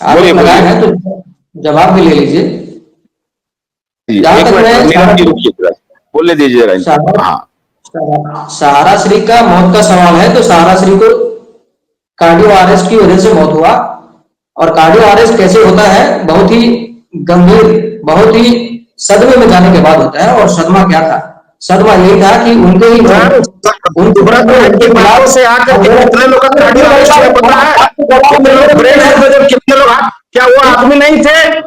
आरोप लगाए हैं तो जवाब भी ले लीजिए। जहां तक मैं बोलने दीजिए जरा। हाँ, सहारा श्री का मौत का सवाल है, तो सहारा श्री को कार्डियो अरेस्ट की वजह से मौत हुआ। और कार्डियो अरेस्ट कैसे होता है? बहुत ही गंभीर, बहुत ही सदमे में जाने के बाद होता है। और सदमा क्या था? सदमा यही था कि उनके ही से आकर कितने लोग कार्डियो अरेस्ट हुआ पता है? कितने लोग ब्रेन हेमरेज, कितने लोग, क्या वो आदमी नहीं थे?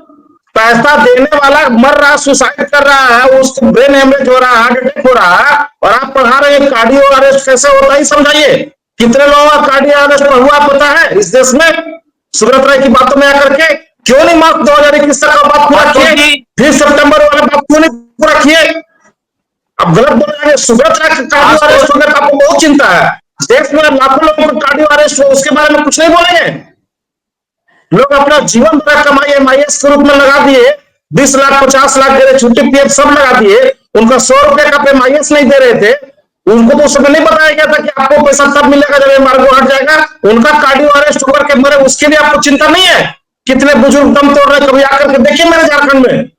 पैसा देने वाला मर रहा, सुसाइड कर रहा है, उसको ब्रेन हेमरेज हो रहा है, हार्ट अटैक हो रहा है, और आप पढ़ा रहे हैं कार्डियो अरेस्ट कैसे होता है? समझाइए। कितने लोगों का कार्डियो अरेस्ट हुआ पता है इस देश में? सुब्रत राय की बातों में आकर के क्यों नहीं मार्च 2021 का बात पूरा किए? फिर सितंबर वाला बात क्यों नहीं पूरा किए? अब गलत बोल रहे हैं। सुब्रत राय का कार्डियो अरेस्ट होने का आपको बहुत चिंता है। देश में लाखों लोगों का कार्डियो अरेस्ट हो, उसके बारे में कुछ नहीं बोलेंगे? लोग अपना जीवन भर कमाई MIS के रूप में लगा दिए, 20 लाख 50 लाख दे रहे, छुट्टी PF सब लगा दिए। उनका 100 रुपए का MIS नहीं दे रहे थे। उनको तो उस समय नहीं बताया गया था कि आपको पैसा तब मिलेगा जब एम्बार्गो हट जाएगा। उनका कार्डियो अरेस्ट होकर के मरे, उसके लिए आपको चिंता नहीं है? कितने बुजुर्ग दम तोड़ रहे, कभी आकर के देखिए मेरे झारखंड में।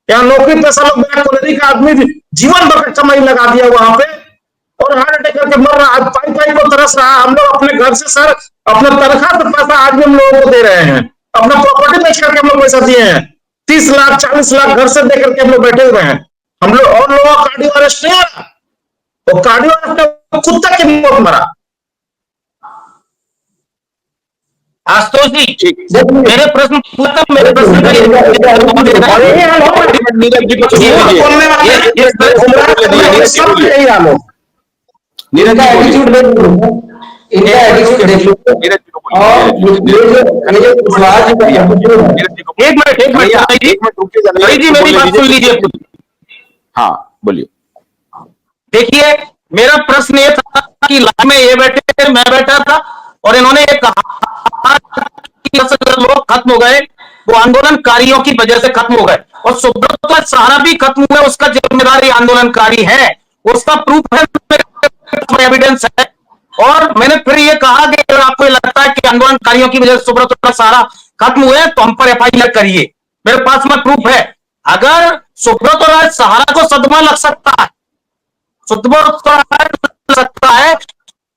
यहाँ नौकरी पैसा लोग, कॉलेज का आदमी जीवन भर कमाई लगा दिया वहां पे, और हार्ट अटैक करके मर रहा। आज पाई पाई को तरस रहा। हम लोग अपने घर से सर, अपने तनख्वाह से पैसा आज भी हम लोगों को दे रहे हैं, अपना प्रॉपर्टी बेच करके हम लोग पैसा दिए हैं। 30 लाख 40 लाख घर से दे करके हम लोग बैठे हुए हैं। हम लोग, और लोगों का कार्डियो अरेस्ट नहीं हो रहा। तो कार्डियो अरेस्ट कुत्ता की मौत मरा। आशुतोष जी, मेरे प्रश्न मेरे प्रश्न जी, मेरी बात सुन लीजिए। हाँ बोलिए। देखिए, मेरा प्रश्न ये था कि लाइन में ये बैठे, मैं बैठा था, और इन्होंने ये कहा कि लोग खत्म हो गए, वो आंदोलनकारियों की वजह से खत्म हो गए, और सुब्रत सहारा भी खत्म हुआ, उसका जिम्मेदारी आंदोलनकारी है, उसका प्रूफ है, एविडेंस है। और मैंने फिर ये कहा कि अगर आपको लगता है कि आंदोलनकारियों की वजह से सुब्रत सहारा खत्म हुए, तो हम पर FIR करिए, मेरे पास में प्रूफ है। अगर सुब्रत सहारा को सदमा लग सकता है, सकता है,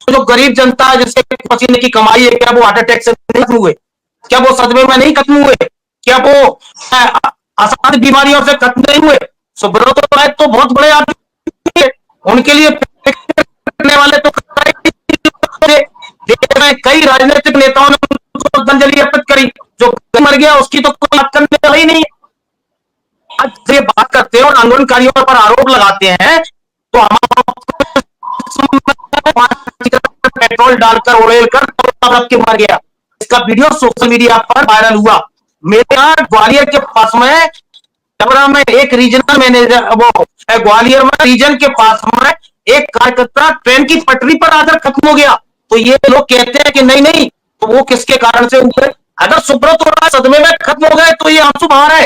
जो गरीब जनता है जिसके पसीने की कमाई है, क्या वो हार्ट अटैक से नहीं खत्म हुए? क्या वो सदमे में नहीं खत्म हुए? क्या वो आसान बीमारियों से खत्म नहीं हुए? सुब्रत राय तो बहुत बड़े आदमी है, उनके लिए करने वाले तो कई राजनीतिक नेताओं ने उनको श्रद्धांजलि अर्पित करी। जो मर गया उसकी तो कोई बात करने वाला ही नहीं है। आज ये बात करते हैं और आंदोलनकारियों पर आरोप लगाते हैं, तो हम पेट्रोल डालकर उड़ेल कर के मर गया। इसका वीडियो सोशल मीडिया पर वायरल हुआ। मेरे यहाँ ग्वालियर के पास में डबरा में एक रीजनल मैनेजर, वो ग्वालियर में रीजन के पास में एक कार्यकर्ता ट्रेन की पटरी पर आकर खत्म हो गया। तो ये लोग कहते हैं कि नहीं नहीं, तो वो किसके कारण से हुए? अगर सुब्रत सदमे में खत्म हो गए तो ये आंसू बहा है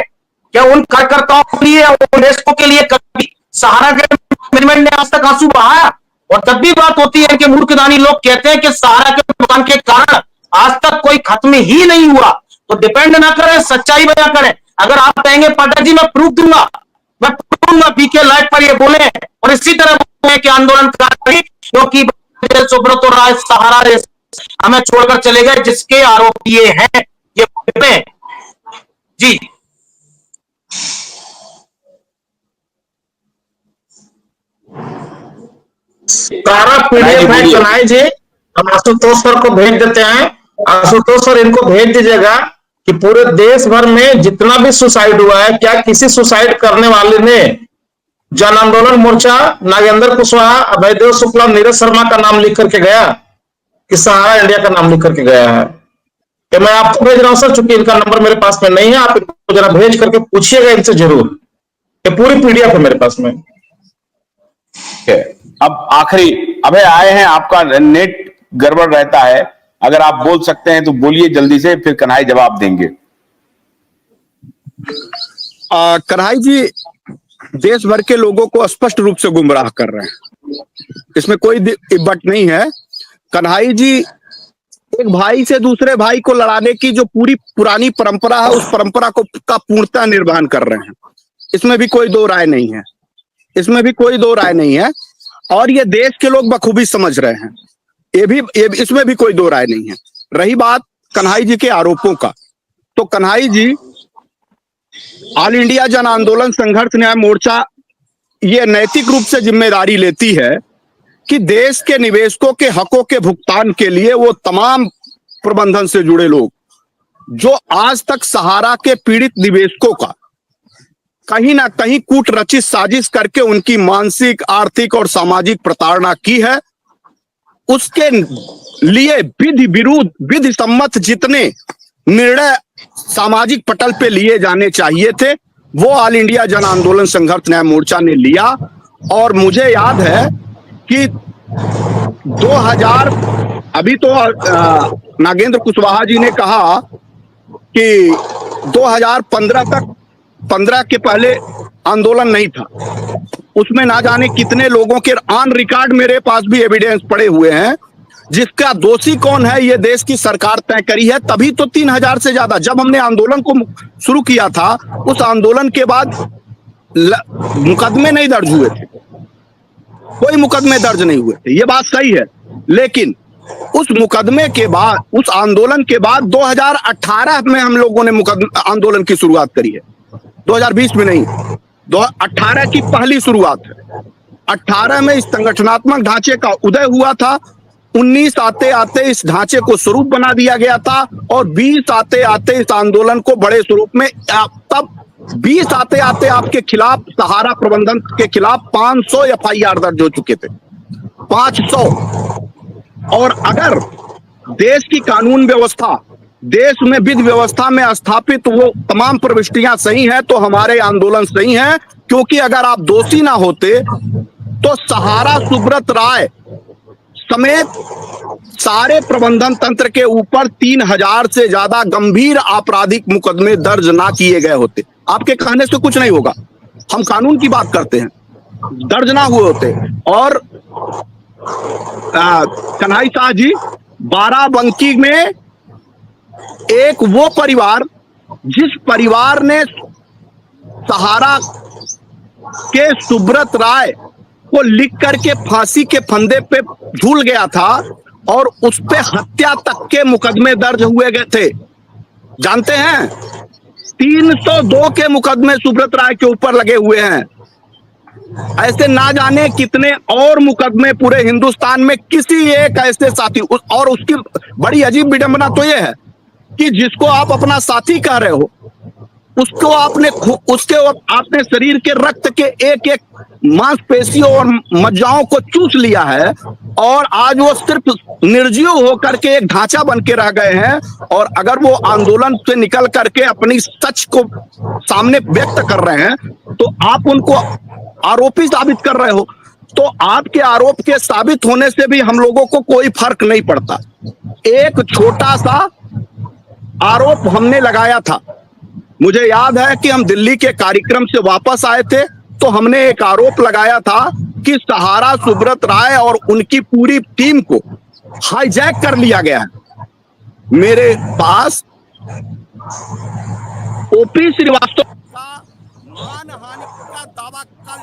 क्या उन कार्यकर्ताओं के लिए, उन के लिए? कभी सहारा के मैनेजमेंट ने आज तक आंसू बहाया? और तब भी बात होती है कि मूर्खदानी लोग कहते हैं कि सहारा के नुकसान के कारण आज तक कोई खत्म ही नहीं हुआ। तो डिपेंड ना करें, सच्चाई बयां करें। अगर आप कहेंगे पाठक जी मैं प्रूफ दूंगा, मैं प्रूफ दूंगा, बीके लाइव पर ये बोले, और इसी तरह बोले कि आंदोलनकारी क्योंकि सुब्रत राय सहारा हमें छोड़कर चले गए, जिसके आरोप ये हैं, ये जी। सारा PDF है कन्हैया जी, हम आशुतोष सर को भेज देते हैं। आशुतोष सर इनको भेज दीजिएगा कि पूरे देश भर में जितना भी सुसाइड हुआ है, क्या किसी सुसाइड करने वाले ने जन आंदोलन मोर्चा, नागेंद्र कुशवाहा, अभयदेव शुक्ला, नीरज शर्मा का नाम लिख करके गया, कि सहारा इंडिया का नाम लिख करके गया है? कि मैं आपको भेज रहा हूं सर, चूंकि इनका नंबर मेरे पास में नहीं है, आप इनको जरा भेज करके पूछिएगा इनसे जरूर। ये पूरी PDF है मेरे पास में। अब आखिरी अबे आए हैं, आपका नेट गड़बड़ रहता है, अगर आप बोल सकते हैं तो बोलिए जल्दी से, फिर कन्हई जवाब देंगे। कन्हई जी देश भर के लोगों को स्पष्ट रूप से गुमराह कर रहे हैं, इसमें कोई बट नहीं है। कन्हई जी एक भाई से दूसरे भाई को लड़ाने की जो पूरी पुरानी परंपरा है, उस परंपरा को का पूर्णतः निर्वहन कर रहे हैं। इसमें भी कोई दो राय नहीं है, इसमें भी कोई दो राय नहीं है। और ये देश के लोग बखूबी समझ रहे हैं, इसमें भी कोई दो राय नहीं है। रही बात कन्हई जी के आरोपों का, तो कन्हई जी ऑल इंडिया जन आंदोलन संघर्ष न्याय मोर्चा ये नैतिक रूप से जिम्मेदारी लेती है कि देश के निवेशकों के हकों के भुगतान के लिए वो तमाम प्रबंधन से जुड़े लोग जो आज तक सहारा के पीड़ित निवेशकों का कहीं ना कहीं कूट रचित साजिश करके उनकी मानसिक, आर्थिक और सामाजिक प्रताड़ना की है, उसके लिए विधि विरुद्ध, विधि सम्मत जितने निर्णय सामाजिक पटल पे लिए जाने चाहिए थे वो ऑल इंडिया जन आंदोलन संघर्ष न्याय मोर्चा ने लिया। और मुझे याद है कि 2000 अभी तो नागेंद्र कुशवाहा जी ने कहा कि 2015 तक, 15 के पहले आंदोलन नहीं था। उसमें ना जाने कितने लोगों के ऑन रिकॉर्ड मेरे पास भी एविडेंस पड़े हुए हैं। जिसका दोषी कौन है ये देश की सरकार तय करी है। तभी तो 3000 से ज्यादा, जब हमने आंदोलन को शुरू किया था उस आंदोलन के बाद मुकदमे नहीं दर्ज हुए थे, कोई मुकदमे दर्ज नहीं हुए थे, ये बात सही है। लेकिन उस मुकदमे के बाद, उस आंदोलन के बाद 2018 में हम लोगों ने आंदोलन की शुरुआत करी है, 2020 में नहीं, 2018 की पहली शुरुआत है। 18 में इस संगठनात्मक ढांचे का उदय हुआ था, 19 आते आते इस ढांचे को स्वरूप बना दिया गया था और 20 आते आते इस आंदोलन को बड़े स्वरूप में, तब 20 आते आते आपके खिलाफ, सहारा प्रबंधन के खिलाफ 500 एफआईआर दर्ज हो चुके थे, 500। और अगर देश की कानून व्यवस्था, देश में विधि व्यवस्था में स्थापित वो तमाम प्रविष्टियां सही हैं तो हमारे आंदोलन सही हैं। क्योंकि अगर आप दोषी ना होते तो सहारा सुब्रत राय समेत सारे प्रबंधन तंत्र के ऊपर 3000 से ज्यादा गंभीर आपराधिक मुकदमे दर्ज ना किए गए होते। आपके कहने से कुछ नहीं होगा, हम कानून की बात करते हैं, दर्ज ना हुए होते। और कन्हई शाह जी, बाराबंकी में एक वो परिवार, जिस परिवार ने सहारा के सुब्रत राय को लिख करके फांसी के फंदे पे झूल गया था और उस पे हत्या तक के मुकदमे दर्ज हुए गए थे, जानते हैं? 302 के मुकदमे सुब्रत राय के ऊपर लगे हुए हैं। ऐसे ना जाने कितने और मुकदमे पूरे हिंदुस्तान में किसी एक ऐसे साथी, और उसकी बड़ी अजीब विडंबना तो यह है कि जिसको आप अपना साथी कह रहे हो उसको आपने शरीर के रक्त के एक एक मांसपेशियों और मज्जाओं को चूस लिया है और आज वो सिर्फ निर्जीव होकर के एक ढांचा बन के रह गए हैं। और अगर वो आंदोलन से निकल करके अपनी सच को सामने व्यक्त कर रहे हैं तो आप उनको आरोपी साबित कर रहे हो। तो आपके आरोप के साबित होने से भी हम लोगों को कोई फर्क नहीं पड़ता। एक छोटा सा आरोप हमने लगाया था, मुझे याद है कि हम दिल्ली के कार्यक्रम से वापस आए थे तो हमने एक आरोप लगाया था कि सहारा सुब्रत राय और उनकी पूरी टीम को हाईजैक कर लिया गया है। मेरे पास ओपी श्रीवास्तव का मानहानि का दावा का